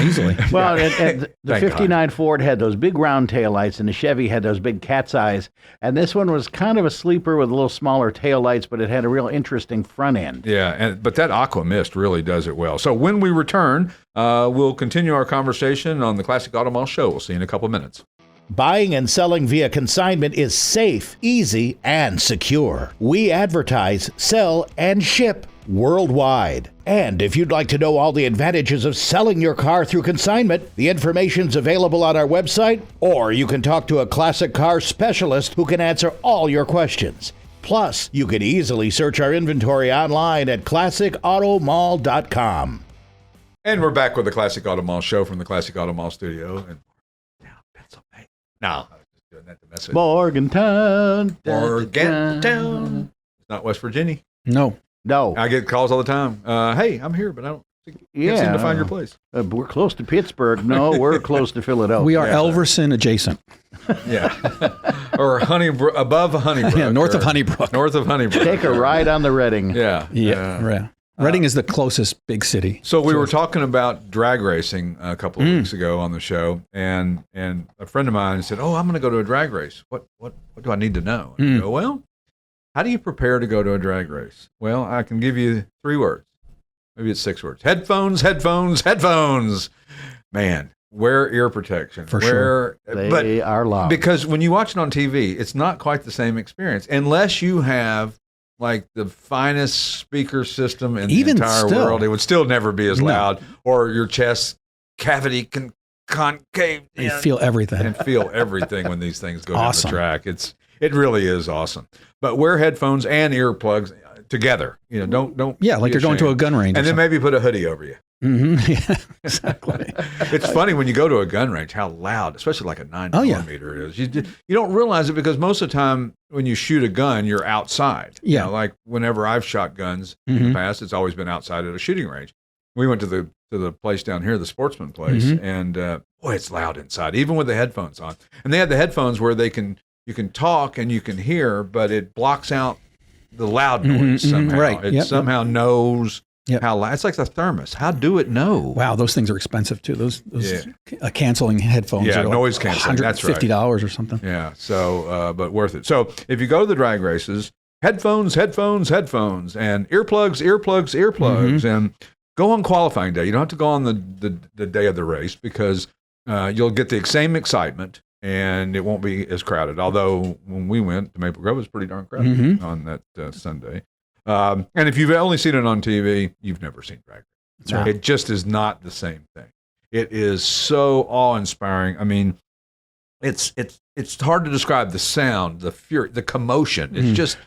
easily. Well, and the 59 Ford had those big round taillights, and the Chevy had those big cat's eyes. And this one was kind of a sleeper with a little smaller taillights, but it had a real interesting front end. Yeah, but that Aqua Mist really does it well. So when we return, we'll continue our conversation on the Classic Auto Mall Show. We'll see you in a couple minutes. Buying and selling via consignment is safe, easy, and secure. We advertise, sell, and ship worldwide. And if you'd like to know all the advantages of selling your car through consignment, the information's available on our website, or you can talk to a classic car specialist who can answer all your questions. Plus, you can easily search our inventory online at classicautomall.com. And we're back with the Classic Auto Mall Show from the Classic Auto Mall studio in Pennsylvania. No, I was just doing that to mess with Morgantown. Morgantown. It's not West Virginia. No. I get calls all the time. Hey, I'm here, but I don't Can't seem to find your place. We're close to Pittsburgh. No, we're close to Philadelphia. We are Elverson adjacent. Yeah. Or above Honeybrook. Yeah, north of Honeybrook. North of Honeybrook. Take a ride on the Reading. Yeah. Yeah. Reading is the closest big city. So we were talking about drag racing a couple of weeks ago on the show, and a friend of mine said, "Oh, I'm going to go to a drag race. What do I need to know?" And I go, "Well, how do you prepare to go to a drag race?" Well, I can give you 3 words. Maybe it's 6 words. Headphones, headphones, headphones. Man, wear ear protection. For sure. They are loud. Because when you watch it on TV, it's not quite the same experience unless you have like the finest speaker system in the entire world. It would still never be as loud, or your chest cavity can concave. You feel everything. And feel everything when these things go down the track. It really is awesome. But wear headphones and earplugs together. Don't. Yeah, like you're going to a gun range. And then maybe put a hoodie over you. Yeah, exactly. It's funny when you go to a gun range how loud, especially like a 9mm is. You don't realize it because most of the time when you shoot a gun, you're outside. Yeah. Like whenever I've shot guns in the past, it's always been outside at a shooting range. We went to the place down here, the Sportsman place, and boy, it's loud inside, even with the headphones on. And they had the headphones where you can talk and you can hear, but it blocks out the loud noise somehow. Right. It somehow knows. How loud? It's like the thermos. How do it know? Wow, those things are expensive too. Those canceling headphones. Yeah, are noise canceling. That's $150 or something. Yeah. So, but worth it. So, if you go to the drag races, headphones, headphones, headphones, and earplugs, earplugs, earplugs, and go on qualifying day. You don't have to go on the day of the race because you'll get the same excitement and it won't be as crowded. Although when we went to Maple Grove, it was pretty darn crowded on that Sunday. And if you've only seen it on TV, you've never seen drag racing. Right. It just is not the same thing. It is so awe-inspiring. I mean, it's hard to describe the sound, the fury, the commotion.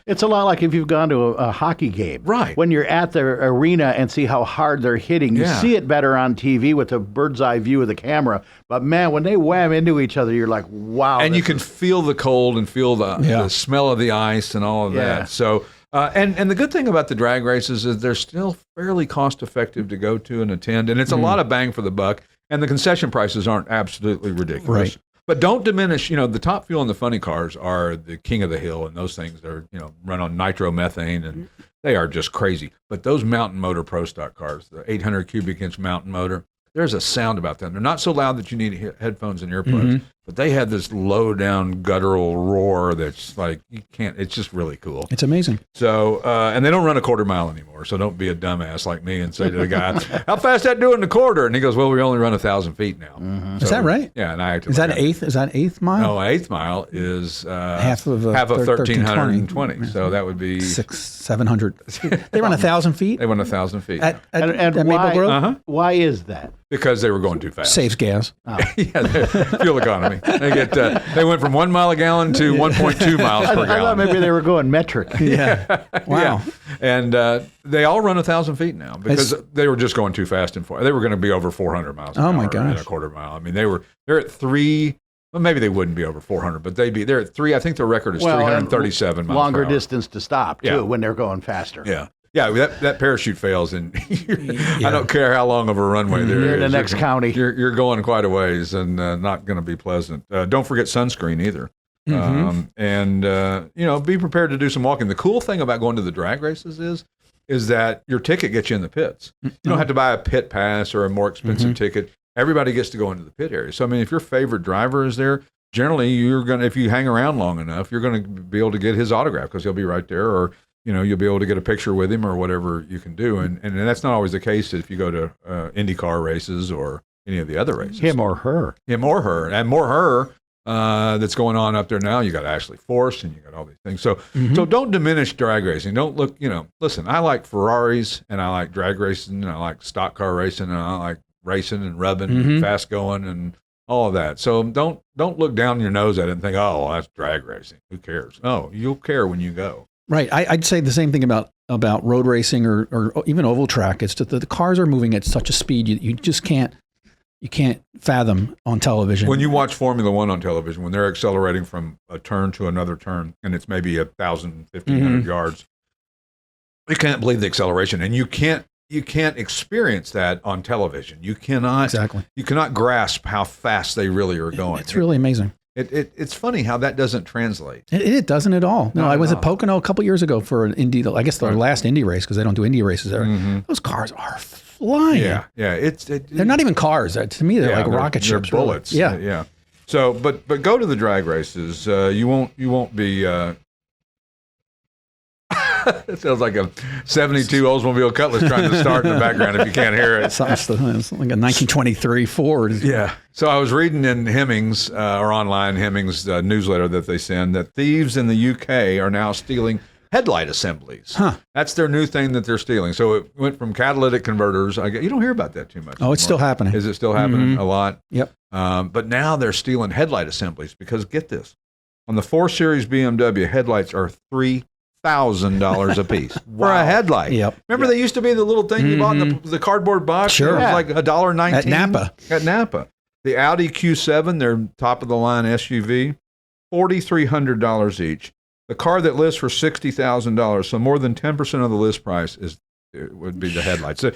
It's a lot like if you've gone to a hockey game. Right. When you're at the arena and see how hard they're hitting, you see it better on TV with a bird's eye view of the camera. But man, when they wham into each other, you're like, wow. And you can feel the cold and feel the smell of the ice and all of that. So. And the good thing about the drag races is they're still fairly cost effective to go to and attend, and it's a lot of bang for the buck, and the concession prices aren't absolutely ridiculous. Right. But don't diminish, the Top Fuel and the funny cars are the king of the hill, and those things are, run on nitromethane, and they are just crazy. But those Mountain Motor Pro Stock cars, the 800 cubic inch Mountain Motor, there's a sound about them. They're not so loud that you need headphones and earplugs, but they have this low down guttural roar that's like, you can't, it's just really cool. It's amazing. So, and they don't run a quarter mile anymore. So don't be a dumbass like me and say to the guy, how fast that doing the quarter? And he goes, well, we only run 1,000 feet now. So, is that right? Yeah. And I is that an eighth? Is that eighth mile? No, eighth mile is half of 1,320. So that would be 600-700. They run 1,000 feet? They run 1,000 feet. And Maple Grove? Why is that? Because they were going too fast. Saves gas. Oh. Fuel economy. They went from 1 mile a gallon to 1.2 miles per gallon. I thought maybe they were going metric. Yeah. Wow. Yeah. And they all run 1,000 feet now because they were just going too fast. They were going to be over 400 miles an hour my gosh. in a quarter mile. I mean, they're at 3. Well, maybe they wouldn't be over 400, but they're at 3. I think their record is 337 miles longer per hour. Distance to stop too when they're going faster. Yeah. Yeah, that parachute fails, and I don't care how long of a runway there is. You're in the next county. You're going quite a ways, and not going to be pleasant. Don't forget sunscreen either. And be prepared to do some walking. The cool thing about going to the drag races is that your ticket gets you in the pits. You don't have to buy a pit pass or a more expensive ticket. Everybody gets to go into the pit area. So I mean, if your favorite driver is there, generally if you hang around long enough, you're going to be able to get his autograph because he'll be right there, or you'll be able to get a picture with him or whatever you can do. And that's not always the case if you go to IndyCar races or any of the other races. Him or her. And more her that's going on up there now. You got Ashley Force and you got all these things. So don't diminish drag racing. Don't look, listen, I like Ferraris and I like drag racing and I like stock car racing and I like racing and rubbing and fast going and all of that. So don't look down your nose at it and think, oh, that's drag racing. Who cares? No, you'll care when you go. Right. I'd say the same thing about road racing or even oval track. It's that the cars are moving at such a speed you just can't fathom on television. When you watch Formula One on television, when they're accelerating from a turn to another turn, and it's maybe 1,000, 1,500 yards, you can't believe the acceleration, and you can't you can't experience that on television. You cannot You cannot grasp how fast they really are going. It's really amazing. It's funny how that doesn't translate. It doesn't at all. No, I was at Pocono a couple years ago for an Indy, I guess the last Indy race, because they don't do Indy races there. Those cars are flying. Yeah. They're not even cars. To me, they're like rocket ships. They're bullets. Really. Yeah. So, but go to the drag races. You won't be. It sounds like a 72 Oldsmobile Cutlass trying to start in the background if you can't hear it. It's like a 1923 Ford. Yeah. So I was reading in Hemmings, or online Hemmings newsletter that they send, that thieves in the UK are now stealing headlight assemblies. Huh. That's their new thing that they're stealing. So it went from catalytic converters. You don't hear about that too much anymore. It's still happening. Is it still happening a lot? Yep. But now they're stealing headlight assemblies because, get this, on the 4 Series BMW, headlights are $3,000 a piece for a headlight. Yep. Remember they used to be the little thing you bought in the cardboard box? Sure. It was like $1.19 at Napa. At Napa. The Audi Q7, their top of the line SUV, $4,300 each. The car that lists for $60,000, so more than 10% of the list price would be the headlights. So,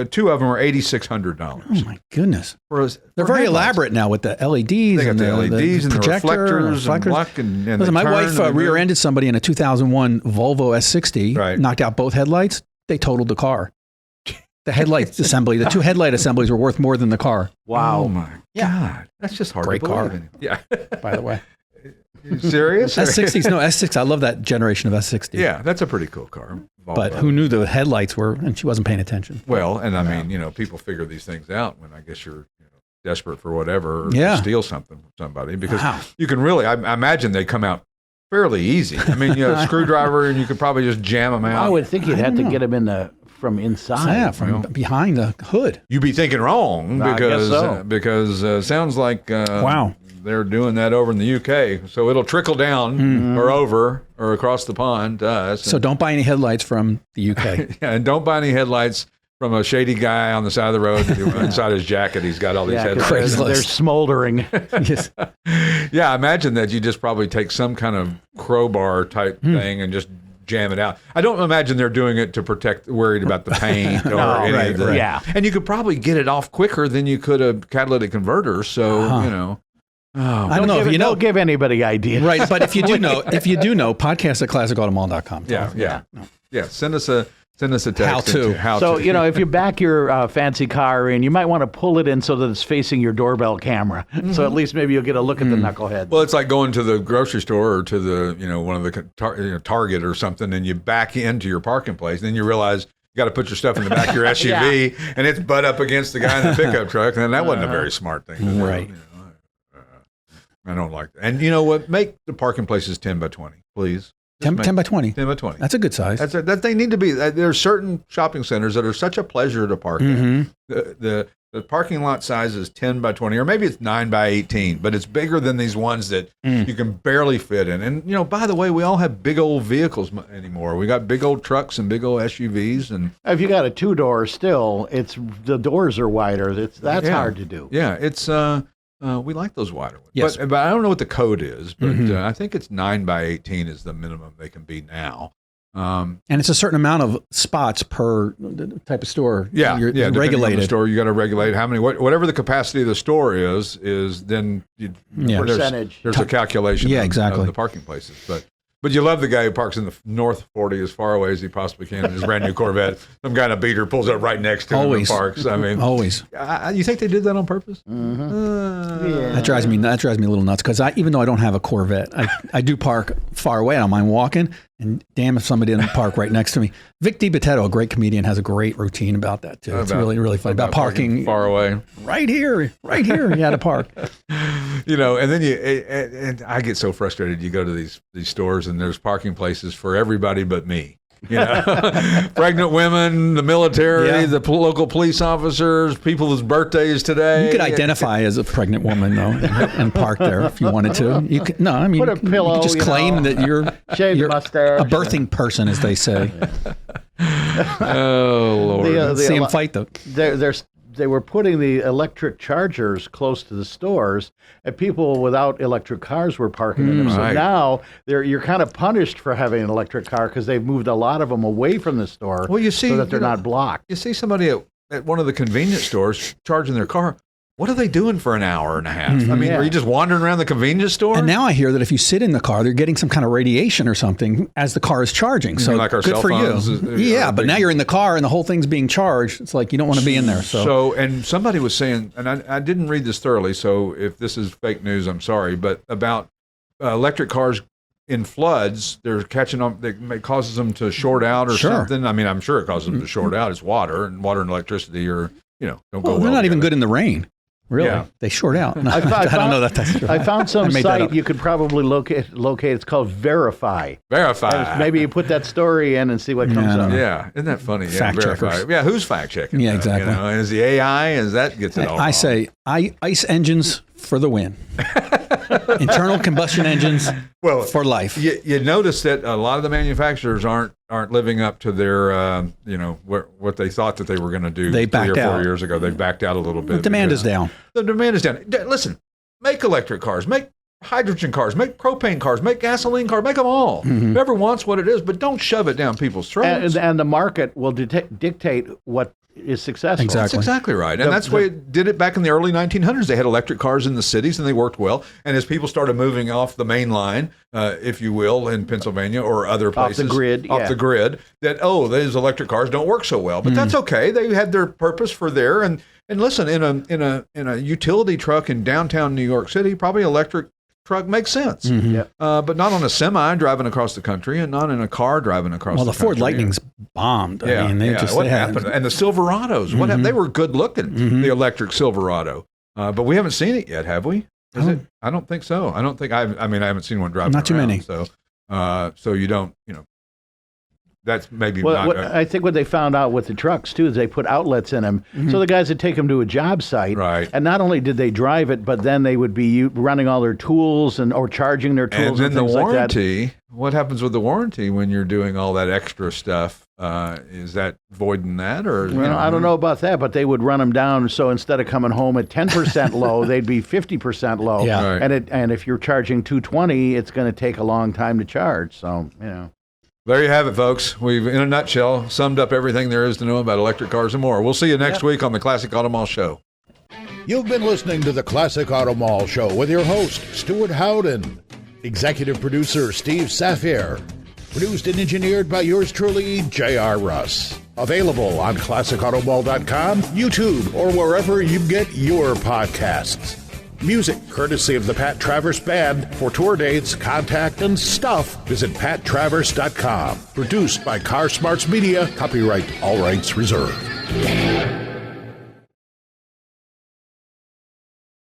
two of them are $8,600. Oh my goodness! They're very headlights. Elaborate now with the LEDs. They got the LEDs and the reflectors and reflectors. And Listen, my wife rear-ended somebody in a 2001 Volvo S60. Knocked out both headlights. They totaled the car. The headlight assembly, the 2 headlight assemblies were worth more than the car. Wow! Oh my God, that's just hard Great to believe. Car. Yeah. By the way. You serious? S60s, no, S6. I love that generation of S60. Yeah, that's a pretty cool car. Volvo. But who knew the headlights were, and she wasn't paying attention. Well, and I mean, people figure these things out when I guess you're desperate for whatever, or to steal something from somebody, because you can really, I imagine they come out fairly easy. I mean, a screwdriver, and you could probably just jam them out. I would think you'd have to get them from inside. Yeah, from behind the hood. You'd be thinking wrong because sounds like wow. They're doing that over in the UK, so it'll trickle down or over or across the pond to us. So don't buy any headlights from the UK. Yeah, and don't buy any headlights from a shady guy on the side of the road. Inside his jacket, he's got all these headlights. They're smoldering. Yes. Yeah, I imagine that you just probably take some kind of crowbar type thing and just jam it out. I don't imagine they're doing it to worried about the paint or any of that. Yeah. And you could probably get it off quicker than you could a catalytic converter. So, I don't know if you know. Don't give anybody ideas. Right, but if you do know, podcast at classicautomall.com. Yeah. Send us a text. So, if you back your fancy car in, you might want to pull it in so that it's facing your doorbell camera. So at least maybe you'll get a look at the knucklehead. Well, it's like going to the grocery store or to the, one of the Target or something, and you back into your parking place, and then you realize you got to put your stuff in the back of your SUV, and it's butt up against the guy in the pickup truck, and that wasn't a very smart thing to do. Right. I don't like that. And you know what? Make the parking places 10 by 20, please. 10 by 20. 10 by 20. That's a good size. That they need to be. There are certain shopping centers that are such a pleasure to park in. The parking lot size is 10 by 20, or maybe it's 9 by 18, but it's bigger than these ones that you can barely fit in. And, by the way, we all have big old vehicles anymore. We got big old trucks and big old SUVs. And if you got a 2-door still, the doors are wider. That's hard to do. Yeah, it's... we like those wider ones. Yes. But I don't know what the code is, but I think it's 9 by 18 is the minimum they can be now. And it's a certain amount of spots per type of store. Yeah, You're regulated. The store, you got to regulate how many, whatever the capacity of the store is then percentage. There's a calculation exactly. of the parking places. But you love the guy who parks in the north 40 as far away as he possibly can in his brand new Corvette. Some guy in a beater pulls up right next to him and parks. I mean, always. You think they did that on purpose? That drives me a little nuts because even though I don't have a Corvette, I do park far away. I don't mind walking. And damn if somebody didn't park right next to me. Vic DiBitetto, a great comedian, has a great routine about that too. It's really, really funny about parking far away. Right here, you had to park. And then and I get so frustrated. You go to these stores and there's parking places for everybody but me. Pregnant women, the military, the local police officers, people whose birthdays today. You could identify as a pregnant woman though, and park there if you wanted to. You could, no, I mean, put a pillow, you could just claim that you're a birthing person, as they say. Oh Lord, see him fight though. There's were putting the electric chargers close to the stores, and people without electric cars were parking in them. So now you're kind of punished for having an electric car because they've moved a lot of them away from the store. Well, you see, so that they're not blocked. You see somebody at one of the convenience stores charging their car. What are they doing for an hour and a half? I mean, are you just wandering around the convenience store? And now I hear that if you sit in the car, they're getting some kind of radiation or something as the car is charging. So like our good cell for phones, you. Yeah, but now you're in the car and the whole thing's being charged. It's like you don't want to be in there. So and somebody was saying, and I didn't read this thoroughly, so if this is fake news, I'm sorry, but about electric cars in floods, they're catching them. It causes them to short out or something. I mean, I'm sure it causes them to short out. It's water, and electricity are, don't go well. They're not even good in the rain. Really? Yeah. They short out. No, I don't know that's true. I found some site you could probably locate. It's called Verify. Verify. Maybe you put that story in and see what comes up. Yeah. Isn't that funny? Fact checkers. Yeah. Who's fact checking? Yeah, exactly. Is the AI? Is that gets it all I wrong? say ICE engines for the win. Internal combustion engines for life. You notice that a lot of the manufacturers aren't living up to their, what they thought that they were going to do 3 or 4 years ago. They've backed out a little bit. The demand is down. The demand is down. Listen, make electric cars, make hydrogen cars, make propane cars, make gasoline cars, make them all. Whoever wants what it is, but don't shove it down people's throats. And the market will dictate what is successful. Exactly. That's exactly right. And that's the way it did it back in the early 1900s. They had electric cars in the cities, and they worked well. And as people started moving off the main line, if you will, in Pennsylvania or other places. Off the grid, that, those electric cars don't work so well. But that's okay. They had their purpose for there. And listen, in a utility truck in downtown New York City, probably electric truck makes sense. But not on a semi driving across the country, and not in a car driving across the country. Well, the Ford Lightning's bombed. I mean, what happened? And the Silverados, what happened? They were good looking, the electric Silverado. But we haven't seen it yet, have we? I don't think so. I don't think I haven't seen one driving Not too around, many. So you don't, that's maybe not. I think what they found out with the trucks, too, is they put outlets in them. So the guys would take them to a job site. Right. And not only did they drive it, but then they would be running all their tools or charging their tools and things like that. And then the warranty, what happens with the warranty when you're doing all that extra stuff? Is that voiding that? I don't know about that, but they would run them down. So instead of coming home at 10% low, they'd be 50% low. Yeah. Right. And if you're charging $220, it's going to take a long time to charge. So, There you have it, folks. We've, in a nutshell, summed up everything there is to know about electric cars and more. We'll see you next week on the Classic Auto Mall Show. You've been listening to the Classic Auto Mall Show with your host, Stewart Howden. Executive producer, Steve Safier. Produced and engineered by yours truly, J.R. Russ. Available on ClassicAutomall.com, YouTube, or wherever you get your podcasts. Music courtesy of the Pat Travers Band. For tour dates, contact, and stuff, visit PatTravers.com. Produced by Car Smarts Media. Copyright all rights reserved.